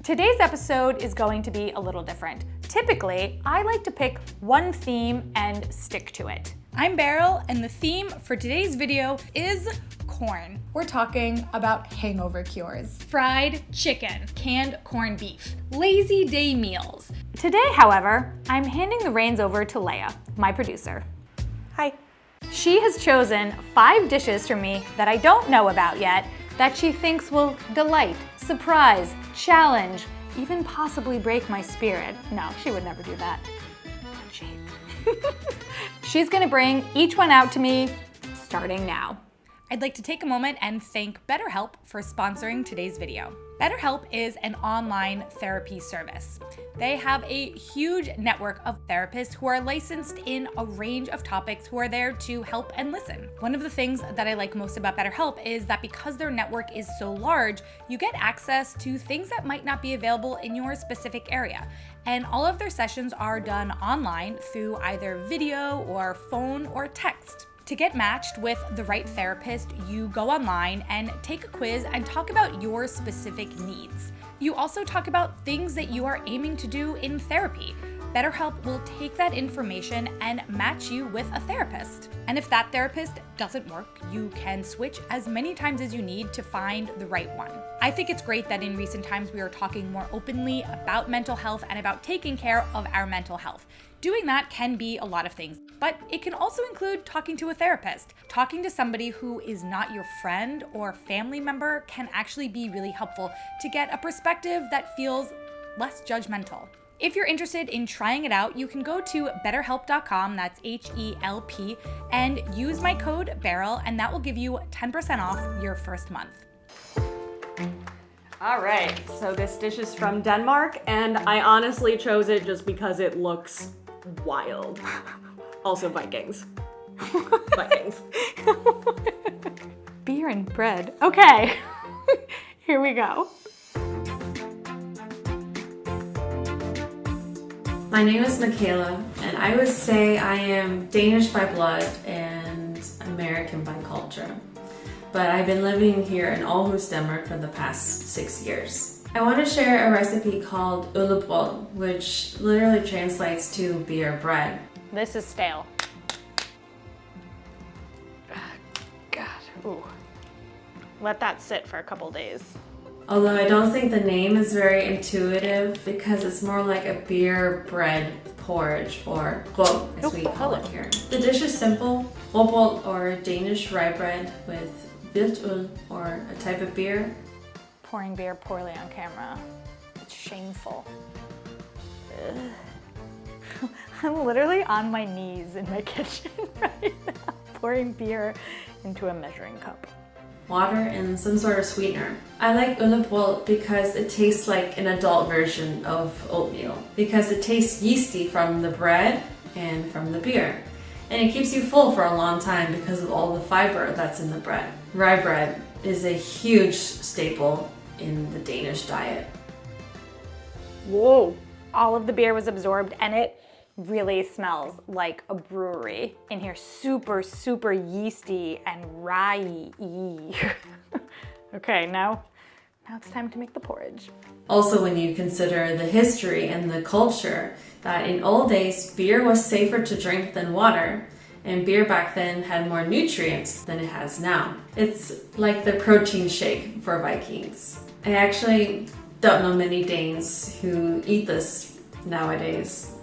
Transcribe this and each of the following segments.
Today's episode is going to be a little different. Typically, I like to pick one theme and stick to it. I'm Beryl, and the theme for today's video is corn. We're talking about hangover cures, fried chicken, canned corned beef, lazy day meals. Today, however, I'm handing the reins over to Leia, my producer. Hi. She has chosen 5 dishes for me that I don't know about yet that she thinks will delight, surprise, challenge, even possibly break my spirit. No, she would never do that. Shame. She's gonna bring each one out to me starting now. I'd like to take a moment and thank BetterHelp for sponsoring today's video. BetterHelp is an online therapy service. They have a huge network of therapists who are licensed in a range of topics who are there to help and listen. One of the things that I like most about BetterHelp is that because their network is so large, you get access to things that might not be available in your specific area. And all of their sessions are done online through either video or phone or text. To get matched with the right therapist, you go online and take a quiz and talk about your specific needs. You also talk about things that you are aiming to do in therapy. BetterHelp will take that information and match you with a therapist. And if that therapist doesn't work, you can switch as many times as you need to find the right one. I think it's great that in recent times we are talking more openly about mental health and about taking care of our mental health. Doing that can be a lot of things, but it can also include talking to a therapist. Talking to somebody who is not your friend or family member can actually be really helpful to get a perspective that feels less judgmental. If you're interested in trying it out, you can go to betterhelp.com, that's HELP, and use my code BERYL, and that will give you 10% off your first month. All right, so this dish is from Denmark, and I honestly chose it just because it looks wild. Also Vikings. Vikings. Beer and bread. Okay, here we go. My name is Michela, and I would say I am Danish by blood and American by culture. But I've been living here in Aarhus, Denmark for the past 6 years. I want to share a recipe called Øllebrød, which literally translates to beer bread. This is stale. God, ooh. Let that sit for a couple days. Although I don't think the name is very intuitive because it's more like a beer bread porridge, or brød as we call it here. The dish is simple, øllebrød, or Danish rye bread with hvidtøl, or a type of beer. Pouring beer poorly on camera. It's shameful. I'm literally on my knees in my kitchen right now, pouring beer into a measuring cup. Water and some sort of sweetener. I like øllebrød because it tastes like an adult version of oatmeal, because it tastes yeasty from the bread and from the beer. And it keeps you full for a long time because of all the fiber that's in the bread. Rye bread is a huge staple in the Danish diet. Whoa, all of the beer was absorbed, and it really smells like a brewery in here. Super, super yeasty and rye-y. Okay, now it's time to make the porridge. Also, when you consider the history and the culture, that in old days, beer was safer to drink than water, and beer back then had more nutrients than it has now. It's like the protein shake for Vikings. I actually don't know many Danes who eat this nowadays.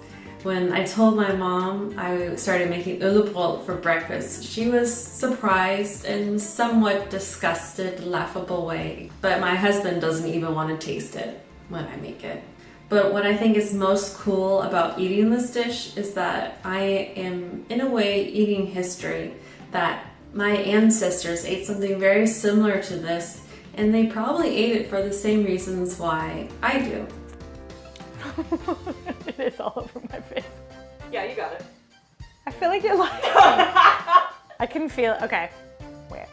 When I told my mom I started making øllebrød for breakfast, she was surprised in somewhat disgusted, laughable way. But my husband doesn't even want to taste it when I make it. But what I think is most cool about eating this dish is that I am, in a way, eating history. That my ancestors ate something very similar to this, and they probably ate it for the same reasons why I do. It is all over my face. Yeah, you got it. I feel like you're lying. I can feel it. Okay, wait.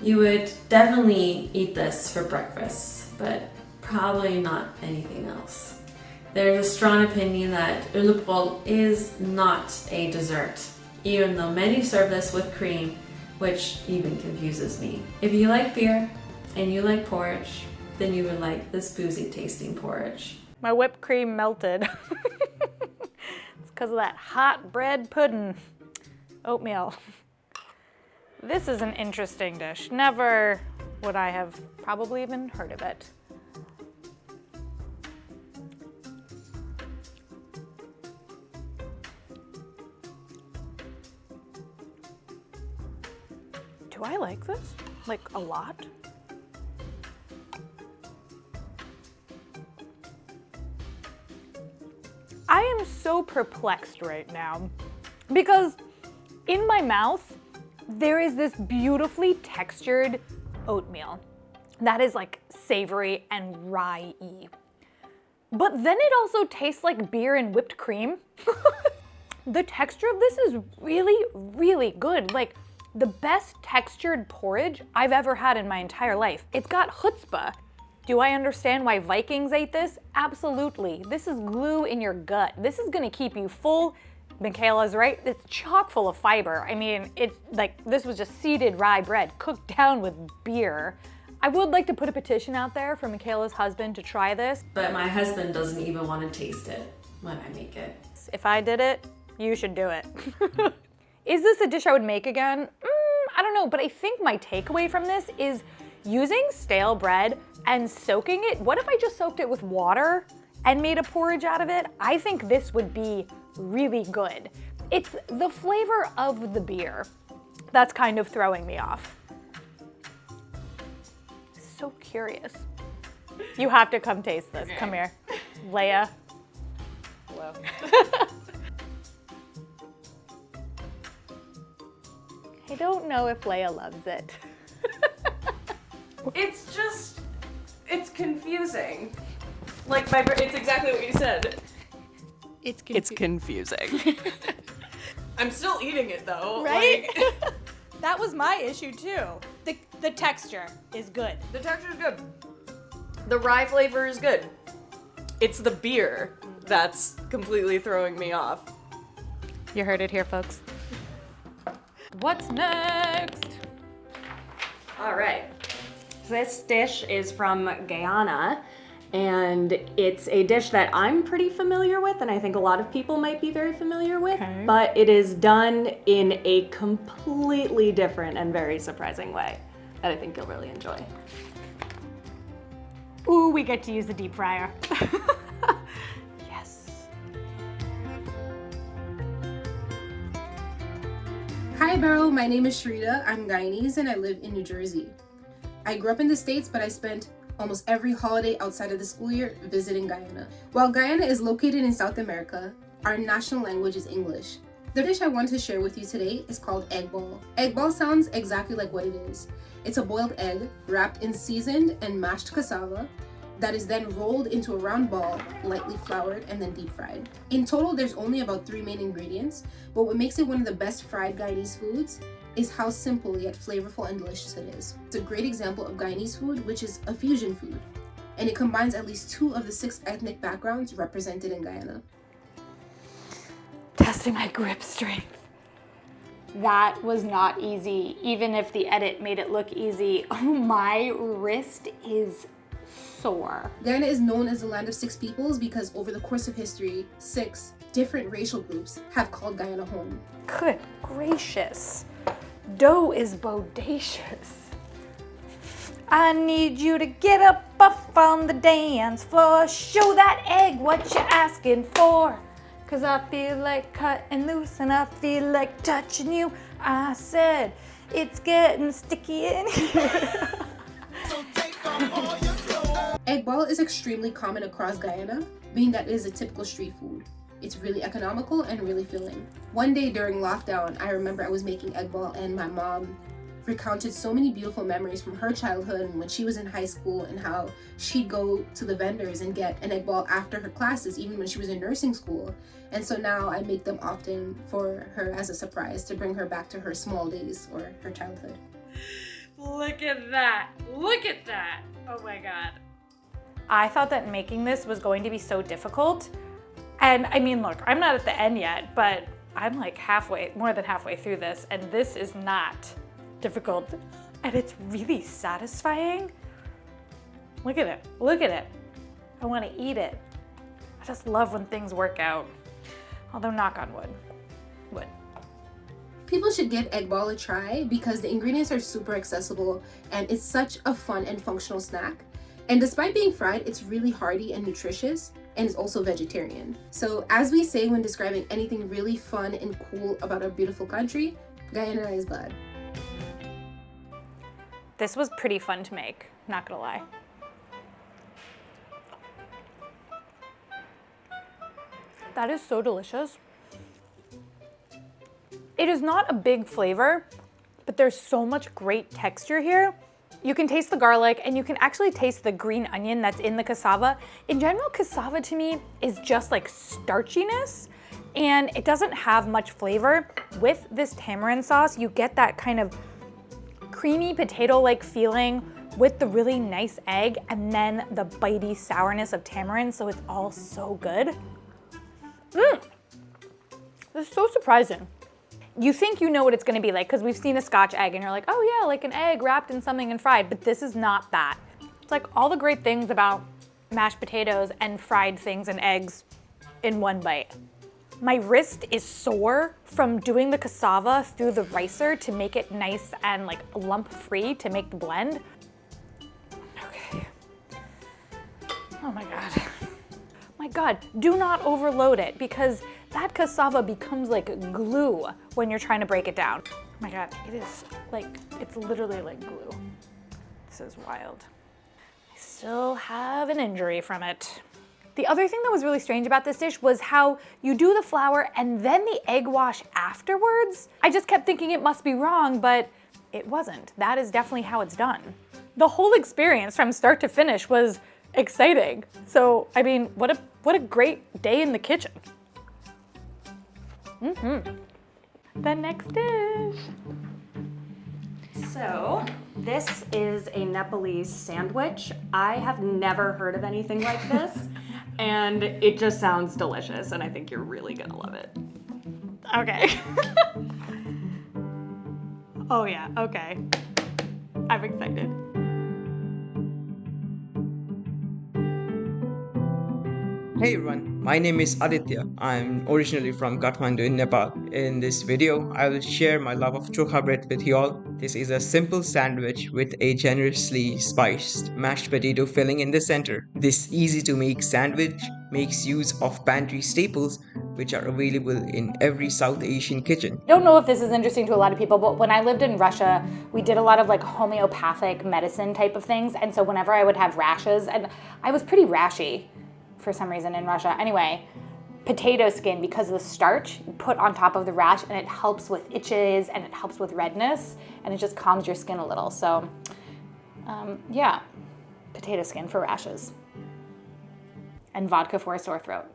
You would definitely eat this for breakfast, but probably not anything else. There's a strong opinion that øllebrød is not a dessert, even though many serve this with cream, which even confuses me. If you like beer, and you like porridge, then you would like this boozy tasting porridge. My whipped cream melted. It's because of that hot bread pudding. Oatmeal. This is an interesting dish. Never would I have probably even heard of it. Do I like this? Like a lot? I am so perplexed right now because in my mouth, there is this beautifully textured oatmeal that is like savory and rye-y. But then it also tastes like beer and whipped cream. The texture of this is really, really good. Like the best textured porridge I've ever had in my entire life. It's got chutzpah. Do I understand why Vikings ate this? Absolutely. This is glue in your gut. This is gonna keep you full. Michela's right, it's chock full of fiber. I mean, it's like, this was just seeded rye bread cooked down with beer. I would like to put a petition out there for Michela's husband to try this. But my husband doesn't even want to taste it when I make it. If I did it, you should do it. Is this a dish I would make again? I don't know, but I think my takeaway from this is using stale bread and soaking it. What if I just soaked it with water and made a porridge out of it? I think this would be really good. It's the flavor of the beer that's kind of throwing me off. So curious. You have to come taste this. Okay. Come here. Leia. Hello. I don't know if Leia loves it. It's confusing. Like it's exactly what you said. It's confusing. I'm still eating it though. Right? Like... That was my issue too. The texture is good. The texture is good. The rye flavor is good. It's the beer that's completely throwing me off. You heard it here, folks. What's next? All right. This dish is from Guyana, and it's a dish that I'm pretty familiar with, and I think a lot of people might be very familiar with, okay. But it is done in a completely different and very surprising way that I think you'll really enjoy. Ooh, we get to use the deep fryer. Yes. Hi Beryl, my name is Sherida. I'm Guyanese and I live in New Jersey. I grew up in the States, but I spent almost every holiday outside of the school year visiting Guyana. While Guyana is located in South America, our national language is English. The dish I want to share with you today is called egg ball. Egg ball sounds exactly like what it is. It's a boiled egg wrapped in seasoned and mashed cassava that is then rolled into a round ball, lightly floured, and then deep fried. In total, there's only about 3 main ingredients, but what makes it one of the best fried Guyanese foods is how simple yet flavorful and delicious it is. It's a great example of Guyanese food, which is a fusion food, and it combines at least 2 of the 6 ethnic backgrounds represented in Guyana. Testing my grip strength. That was not easy, even if the edit made it look easy. Oh, my wrist is sore. Guyana is known as the land of 6 peoples because over the course of history, 6 different racial groups have called Guyana home. Good gracious. Dough is bodacious. I need you to get up off on the dance floor. Show that egg what you're asking for. Cause I feel like cutting loose and I feel like touching you. I said, it's getting sticky in here. Egg ball is extremely common across Guyana, being that it is a typical street food. It's really economical and really filling. One day during lockdown, I remember I was making egg ball and my mom recounted so many beautiful memories from her childhood and when she was in high school and how she'd go to the vendors and get an egg ball after her classes, even when she was in nursing school. And so now I make them often for her as a surprise to bring her back to her small days or her childhood. Look at that. Look at that. Oh my God. I thought that making this was going to be so difficult. And I mean, look, I'm not at the end yet, but I'm like more than halfway through this, and this is not difficult. and it's really satisfying. Look at it, look at it. I want to eat it. I just love when things work out. Although knock on wood. Wood. People should give egg ball a try because the ingredients are super accessible and it's such a fun and functional snack. And despite being fried, it's really hearty and nutritious, and it's also vegetarian. So as we say when describing anything really fun and cool about our beautiful country, Guyana is bad. This was pretty fun to make, not gonna lie. That is so delicious. It is not a big flavor, but there's so much great texture here. You can taste the garlic and you can actually taste the green onion that's in the cassava. In general, cassava to me is just like starchiness and it doesn't have much flavor. With this tamarind sauce, you get that kind of creamy potato-like feeling with the really nice egg and then the bitey sourness of tamarind, so it's all so good. This is so surprising. You think you know what it's gonna be like because we've seen a Scotch egg and you're like, oh yeah, like an egg wrapped in something and fried, but this is not that. It's like all the great things about mashed potatoes and fried things and eggs in one bite. My wrist is sore from doing the cassava through the ricer to make it nice and like lump free to make the blend. Okay. Oh my God. My God, do not overload it because that cassava becomes like glue when you're trying to break it down. Oh my God, it is like, it's literally like glue. This is wild. I still have an injury from it. The other thing that was really strange about this dish was how you do the flour and then the egg wash afterwards. I just kept thinking it must be wrong, but it wasn't. That is definitely how it's done. The whole experience from start to finish was exciting. So, I mean, what a great day in the kitchen. The next dish. So, this is a Nepalese sandwich. I have never heard of anything like this, and it just sounds delicious, and I think you're really gonna love it. Okay. Oh yeah, okay. I'm excited. Hey everyone, my name is Aaditya. I'm originally from Kathmandu in Nepal. In this video, I will share my love of Chokha bread with you all. This is a simple sandwich with a generously spiced mashed potato filling in the center. This easy to make sandwich makes use of pantry staples which are available in every South Asian kitchen. I don't know if this is interesting to a lot of people, but when I lived in Russia, we did a lot of like homeopathic medicine type of things. And so whenever I would have rashes, and I was pretty rashy for some reason in Russia. Anyway, potato skin, because of the starch, you put on top of the rash and it helps with itches and it helps with redness and it just calms your skin a little. So yeah, potato skin for rashes and vodka for a sore throat.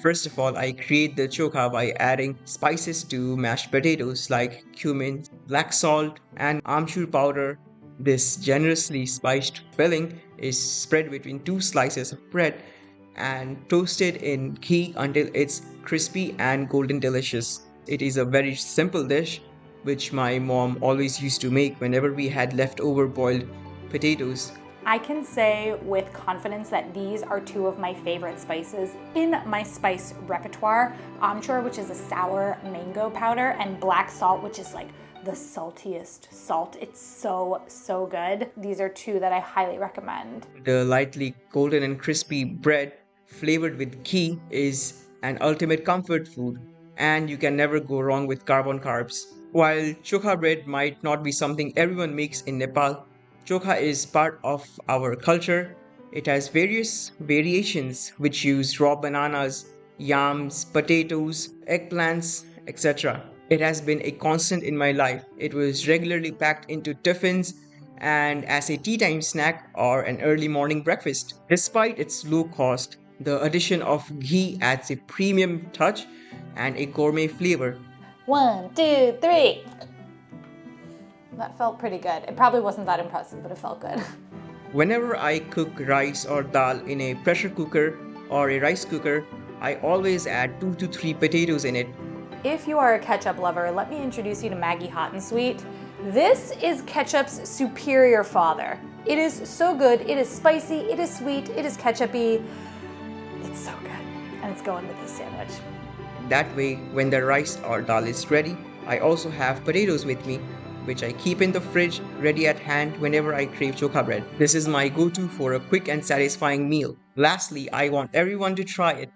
First of all, I create the chokha by adding spices to mashed potatoes like cumin, black salt, and amchur powder. This generously spiced filling is spread between two slices of bread and toasted in ghee until it's crispy and golden delicious. It is a very simple dish which my mom always used to make whenever we had leftover boiled potatoes. I can say with confidence that these are two of my favorite spices in my spice repertoire. Amchur, which is a sour mango powder, and black salt, which is like the saltiest salt. It's so, so good. These are two that I highly recommend. The lightly golden and crispy bread flavored with ghee is an ultimate comfort food, and you can never go wrong with carbs. While chokha bread might not be something everyone makes in Nepal, chokha is part of our culture. It has various variations which use raw bananas, yams, potatoes, eggplants, etc. It has been a constant in my life. It was regularly packed into tiffins and as a tea time snack or an early morning breakfast. Despite its low cost, the addition of ghee adds a premium touch and a gourmet flavor. 1, 2, 3. That felt pretty good. It probably wasn't that impressive, but it felt good. Whenever I cook rice or dal in a pressure cooker or a rice cooker, I always add 2 to 3 potatoes in it. If you are a ketchup lover, let me introduce you to Maggi Hot and Sweet. This is ketchup's superior father. It is so good. It is spicy, it is sweet, it is ketchup-y. It's so good. And it's going with this sandwich. That way, when the rice or dal is ready, I also have potatoes with me, which I keep in the fridge ready at hand whenever I crave chokha bread. This is my go-to for a quick and satisfying meal. Lastly, I want everyone to try it.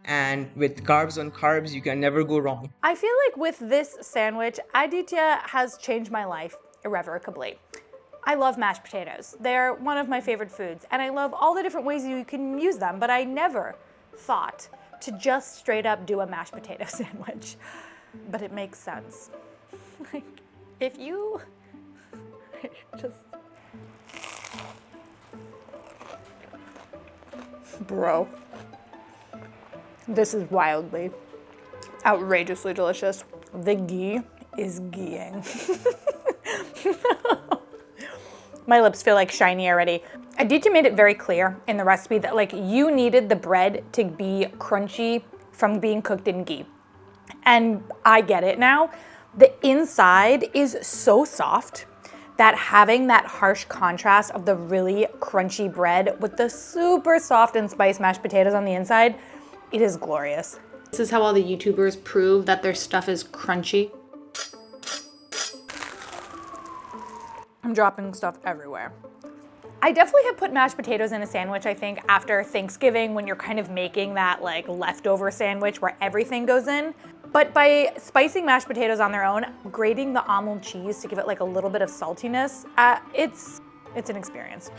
And with carbs on carbs, you can never go wrong. I feel like with this sandwich, Aaditya has changed my life irrevocably. I love mashed potatoes. They're one of my favorite foods, and I love all the different ways you can use them, but I never thought to just straight up do a mashed potato sandwich. But it makes sense. Like, if you just... Bro. This is wildly, outrageously delicious. The ghee is ghee-ing. My lips feel like shiny already. Aaditya made it very clear in the recipe that like you needed the bread to be crunchy from being cooked in ghee. And I get it now. The inside is so soft that having that harsh contrast of the really crunchy bread with the super soft and spiced mashed potatoes on the inside, it is glorious. This is how all the YouTubers prove that their stuff is crunchy. I'm dropping stuff everywhere. I definitely have put mashed potatoes in a sandwich, I think, after Thanksgiving when you're kind of making that like leftover sandwich where everything goes in. But by spicing mashed potatoes on their own, grating the almond cheese to give it like a little bit of saltiness, it's an experience.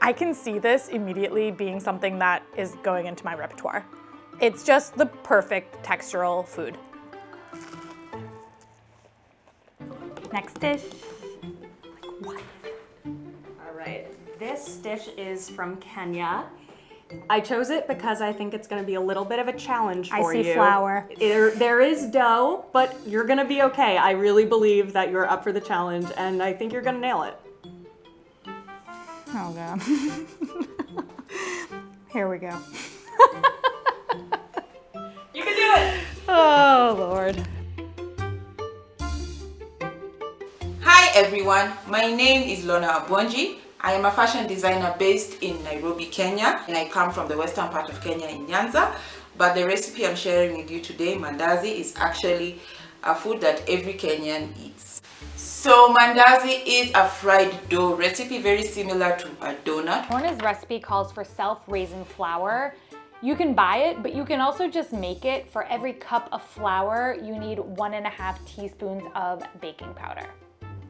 I can see this immediately being something that is going into my repertoire. It's just the perfect textural food. Next dish. What? All right, this dish is from Kenya. I chose it because I think it's going to be a little bit of a challenge for you. I see flour. There is dough, but you're going to be okay. I really believe that you're up for the challenge, and I think you're going to nail it. Oh God. Here we go. You can do it! Oh Lord. Hi everyone, my name is Lorna. I am a fashion designer based in Nairobi, Kenya, and I come from the western part of Kenya in Nyanza. But the recipe I'm sharing with you today, Mandazi, is actually a food that every Kenyan eats. So Mandazi is a fried dough recipe very similar to a donut. Lorna's recipe calls for self-raising flour. You can buy it, but you can also just make it. For every cup of flour, you need 1.5 teaspoons of baking powder.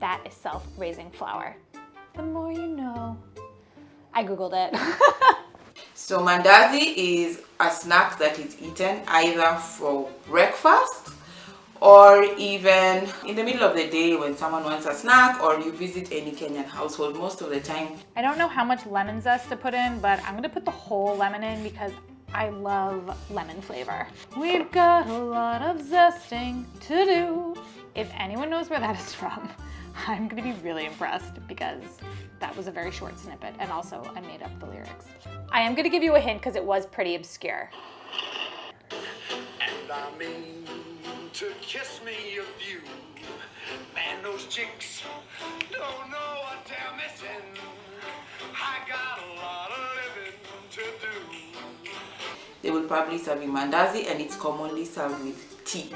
That is self-raising flour. The more you know. I Googled it. So Mandazi is a snack that is eaten either for breakfast or even in the middle of the day when someone wants a snack, or you visit any Kenyan household. Most of the time, I don't know how much lemon zest to put in, but I'm gonna put the whole lemon in because I love lemon flavor. We've got a lot of zesting to do. If anyone knows where that is from, I'm gonna be really impressed because that was a very short snippet, and also I made up the lyrics. I am gonna give you a hint because it was pretty obscure. And I mean to kiss me of you. Man, those chicks don't know what they're missing. I got a lot of living to do. they will probably serve you Mandazi, and it's commonly served with tea.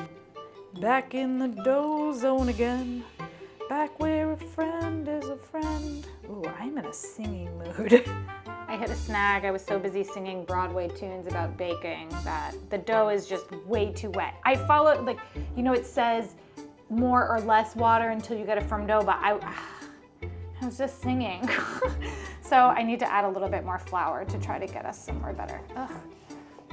Back in the dough zone again. Back where a friend is a friend. Ooh, I'm in a singing mood. I hit a snag. I was so busy singing Broadway tunes about baking that the dough is just way too wet. I followed, like, you know, it says more or less water until you get a firm dough, but I was just singing. So I need to add a little bit more flour to try to get us somewhere better. Ugh.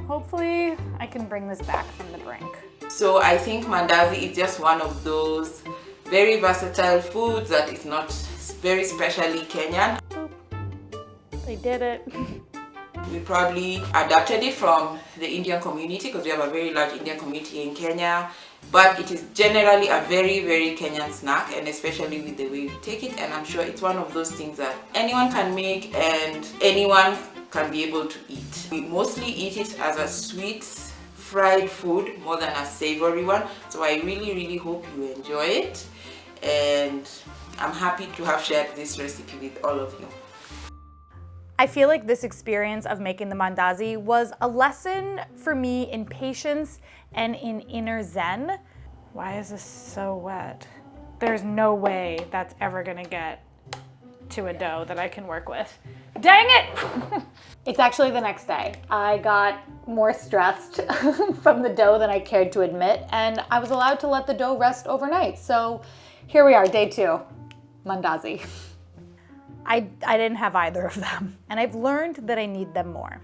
Hopefully I can bring this back from the brink. So I think Mandazi is just one of those very versatile foods that is not very specially Kenyan. I did it. We probably adapted it from the Indian community because we have a very large Indian community in Kenya, but it is generally a very, very Kenyan snack, and especially with the way we take it. And I'm sure it's one of those things that anyone can make and anyone can be able to eat. We mostly eat it as a sweet fried food more than a savory one, so I really, really hope you enjoy it. And I'm happy to have shared this recipe with all of you. I feel like this experience of making the Mandazi was a lesson for me in patience and in inner zen. Why is this so wet? There's no way that's ever gonna get to a dough that I can work with. Dang it! It's actually the next day. I got more stressed from the dough than I cared to admit, and I was allowed to let the dough rest overnight. So here we are, day 2, Mandazi. I didn't have either of them, and I've learned that I need them more.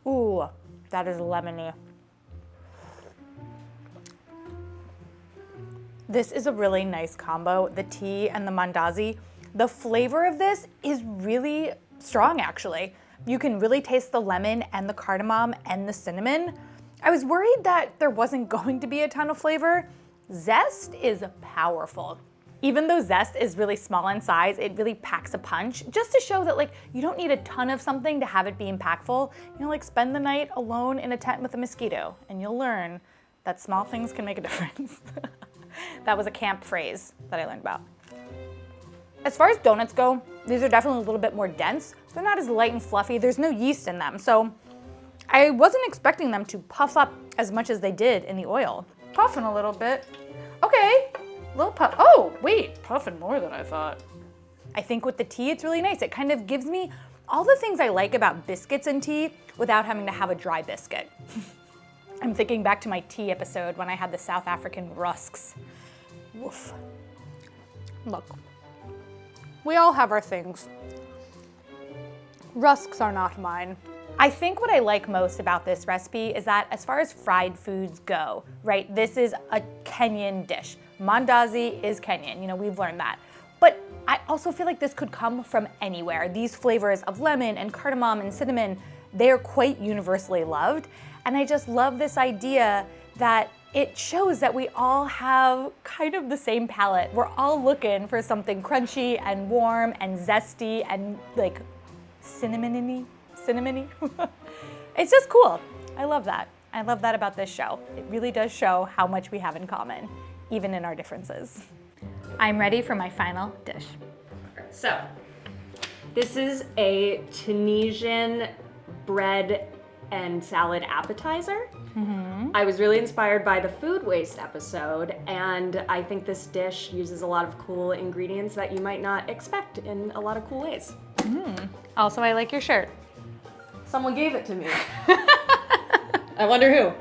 Ooh, that is lemony. This is a really nice combo, the tea and the Mandazi. The flavor of this is really strong, actually. You can really taste the lemon and the cardamom and the cinnamon. I was worried that there wasn't going to be a ton of flavor. Zest is powerful. Even though zest is really small in size, it really packs a punch, just to show that like you don't need a ton of something to have it be impactful. You know, like spend the night alone in a tent with a mosquito, and you'll learn that small things can make a difference. That was a camp phrase that I learned about. As far as donuts go, these are definitely a little bit more dense. They're not as light and fluffy. There's no yeast in them, so I wasn't expecting them to puff up as much as they did in the oil. Puffing a little bit. Okay. Little puff. Oh, wait, puffing more than I thought. I think with the tea, it's really nice. It kind of gives me all the things I like about biscuits and tea without having to have a dry biscuit. I'm thinking back to my tea episode when I had the South African rusks. Woof. Look, we all have our things. Rusks are not mine. I think what I like most about this recipe is that as far as fried foods go, right, this is a Kenyan dish. Mandazi is Kenyan, you know, we've learned that. But I also feel like this could come from anywhere. These flavors of lemon and cardamom and cinnamon, they're quite universally loved. And I just love this idea that it shows that we all have kind of the same palate. We're all looking for something crunchy and warm and zesty and like cinnamony. It's just cool. I love that. I love that about this show. It really does show how much we have in common, even in our differences. I'm ready for my final dish. So, this is a Tunisian bread and salad appetizer. I was really inspired by the food waste episode, and I think this dish uses a lot of cool ingredients that you might not expect in a lot of cool ways. Also, I like your shirt. Someone gave it to me. I wonder who.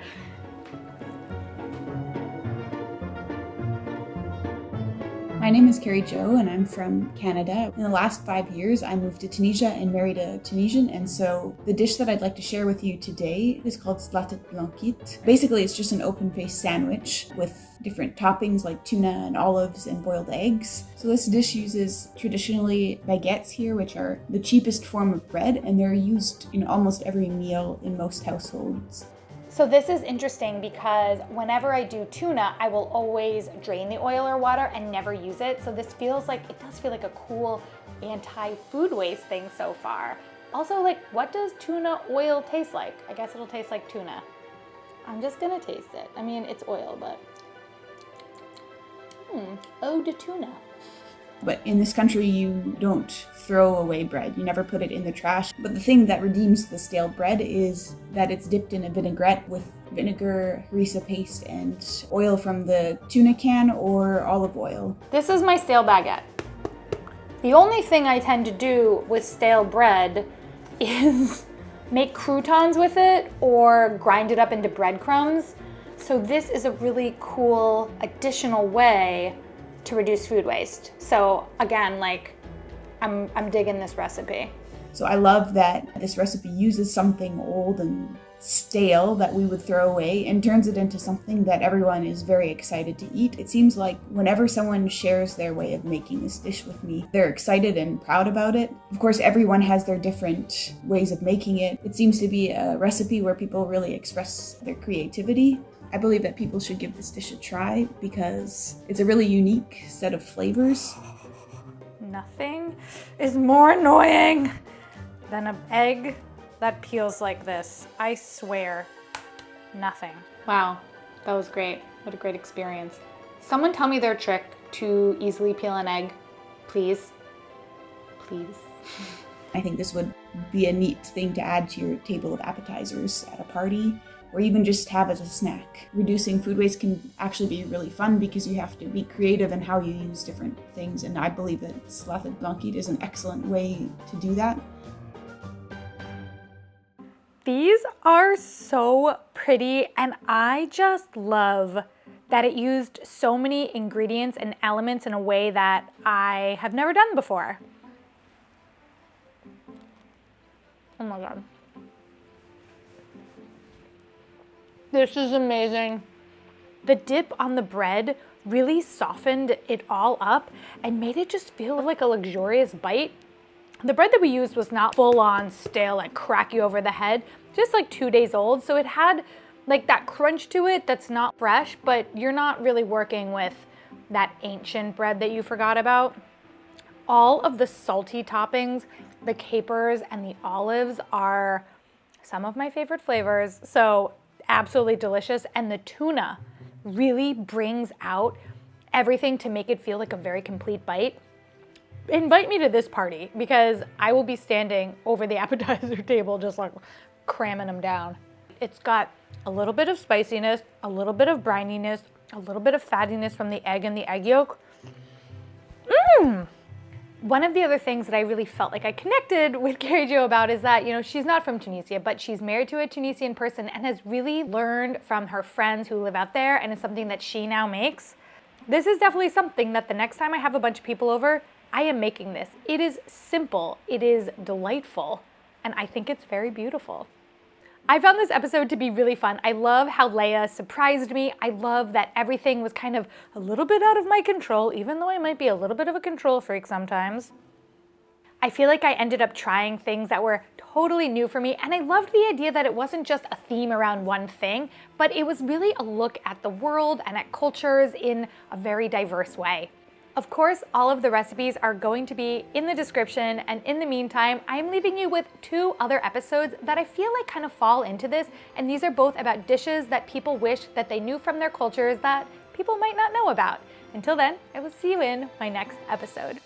My name is Kerri-Jo and I'm from Canada. In the last 5 years, I moved to Tunisia and married a Tunisian, and so the dish that I'd like to share with you today is called Salatat Blankit. Basically, it's just an open-faced sandwich with different toppings like tuna and olives and boiled eggs. So this dish uses traditionally baguettes here, which are the cheapest form of bread, and they're used in almost every meal in most households. So this is interesting because whenever I do tuna, I will always drain the oil or water and never use it. So this feels like, it does feel like a cool anti-food waste thing so far. Also, like, what does tuna oil taste like? I guess it'll taste like tuna. I'm just gonna taste it. I mean, it's oil, but ode to tuna. But in this country, you don't throw away bread. You never put it in the trash. But the thing that redeems the stale bread is that it's dipped in a vinaigrette with vinegar, harissa paste, and oil from the tuna can or olive oil. This is my stale baguette. The only thing I tend to do with stale bread is make croutons with it or grind it up into breadcrumbs. So this is a really cool additional way to reduce food waste. So again, like, I'm digging this recipe. So I love that this recipe uses something old and stale that we would throw away and turns it into something that everyone is very excited to eat. It seems like whenever someone shares their way of making this dish with me, they're excited and proud about it. Of course, everyone has their different ways of making it. It seems to be a recipe where people really express their creativity. I believe that people should give this dish a try because it's a really unique set of flavors. Nothing is more annoying than an egg that peels like this. I swear, nothing. Wow, that was great. What a great experience. Someone tell me their trick to easily peel an egg, please. Please. I think this would be a neat thing to add to your table of appetizers at a party, or even just have as a snack. Reducing food waste can actually be really fun because you have to be creative in how you use different things, and I believe that Salatat Blankit is an excellent way to do that. These are so pretty, and I just love that it used so many ingredients and elements in a way that I have never done before. Oh my God. This is amazing. The dip on the bread really softened it all up and made it just feel like a luxurious bite. The bread that we used was not full on stale, like crack you over the head, just like 2 days old. So it had like that crunch to it that's not fresh, but you're not really working with that ancient bread that you forgot about. All of the salty toppings, the capers and the olives are some of my favorite flavors. So absolutely delicious. And the tuna really brings out everything to make it feel like a very complete bite. Invite me to this party because I will be standing over the appetizer table just like cramming them down. It's got a little bit of spiciness, a little bit of brininess, a little bit of fattiness from the egg and the egg yolk. One of the other things that I really felt like I connected with Kerri-Jo about is that, you know, she's not from Tunisia, but she's married to a Tunisian person and has really learned from her friends who live out there, and it's something that she now makes. This is definitely something that the next time I have a bunch of people over, I am making this. It is simple, it is delightful, and I think it's very beautiful. I found this episode to be really fun. I love how Leia surprised me. I love that everything was kind of a little bit out of my control, even though I might be a little bit of a control freak sometimes. I feel like I ended up trying things that were totally new for me, and I loved the idea that it wasn't just a theme around one thing, but it was really a look at the world and at cultures in a very diverse way. Of course, all of the recipes are going to be in the description, and in the meantime, I'm leaving you with 2 other episodes that I feel like kind of fall into this, and these are both about dishes that people wish that they knew from their cultures that people might not know about. Until then, I will see you in my next episode.